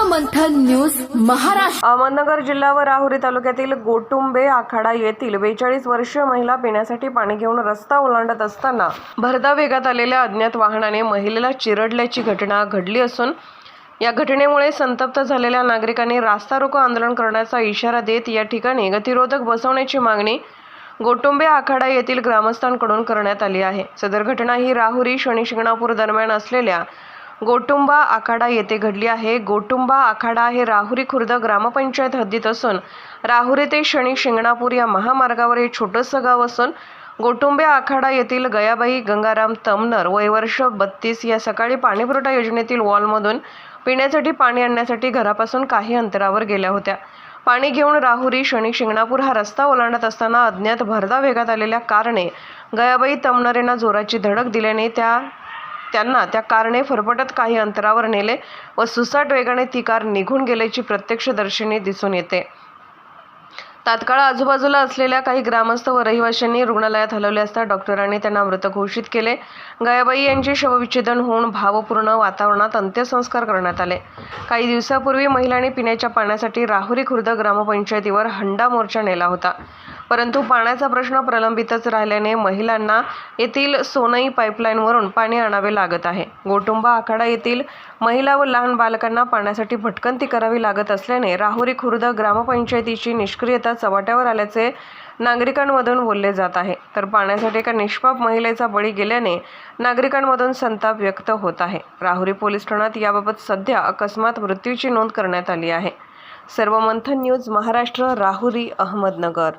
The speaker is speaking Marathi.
मंथन न्यूज महाराष्ट्र। अहमदनगर जिल्हा व राहुरी तालुक्यातील गोटुंबे आखाडा येथील 42 वर्षीय महिला पिण्यासाठी पाणी घेऊन रस्ता ओलांडत असताना भरधाव वेगात आलेल्या अज्ञात वाहनाने महिलेला चिरडल्याची घटना घडली असून या घटनेमुळे संतप्त झालेल्या नागरिकांनी रास्ता रोको आंदोलन करण्याचा इशारा देत या ठिकाणी गतिरोधक बसवण्याची मागणी गोटुंबे आखाडा येथील ग्रामस्थांकडून करण्यात आली आहे। सदर घटना ही राहुरी शनी शिंगणापूर दरम्यान असलेल्या गोटुंबा आखाडा येथे घडली आहे। गोटुंबा आखाडा हे राहुरी खुर्द ग्रामपंचायत हद्दीत असून राहुरी ते शनी शिंगणापूर या महामार्गावर हे छोटंसं गाव असून गोटुंबे आखाडा येथील गयाबाई गंगाराम तमनर वय वर्ष 32 या सकाळी पाणीपुरवठा योजनेतील वॉलमधून पिण्यासाठी पाणी आणण्यासाठी घरापासून काही अंतरावर गेल्या होत्या। पाणी घेऊन राहुरी शनी शिंगणापूर हा रस्ता ओलांडत असताना अज्ञात भरधाव वेगात आलेल्या कारने गयाबाई तमनर यांना जोराची धडक दिल्याने त्यांना त्या कारने फरफटत काही अंतरावर नेले व सुसाट वेगाने ती कार निघून गेल्याची प्रत्यक्षदर्शींनी दिसून येते। तात्काळ आजूबाजूला असलेल्या काही ग्रामस्थ व रहिवाशांनी रुग्णालयात हलवले असता डॉक्टरांनी त्यांना मृत घोषित केले। गयाबाई यांचे शवविच्छेदन होऊन भावपूर्ण वातावरणात अंत्यसंस्कार करण्यात आले। काही दिवसापूर्वी महिलांनी पिण्याच्या पाण्यासाठी राहुरी खुर्द ग्रामपंचायतीवर हंडा मोर्चा नेला होता, परंतु पाण्याचा प्रश्न प्रलंबितच राहिल्याने महिलांना येथील सोनई पाईपलाईनवरून पाणी आणावे लागत आहे। गोटुंबा आखाडा येथील महिला व लहान बालकांना पाण्यासाठी भटकंती करावी लागत असल्याने राहुरी खुर्द ग्रामपंचायतीची निष्क्रियता चव्हाट्यावर आल्याचे नागरिकांमधून बोलले जात आहे। तर पाण्यासाठी एका निष्पाप महिलेचा बळी गेल्याने नागरिकांमधून संताप व्यक्त होत आहे। राहुरी पोलीस ठाण्यात याबाबत सध्या अकस्मात मृत्यूची नोंद करण्यात आली आहे। सर्व मंथन न्यूज महाराष्ट्र, राहुरी, अहमदनगर।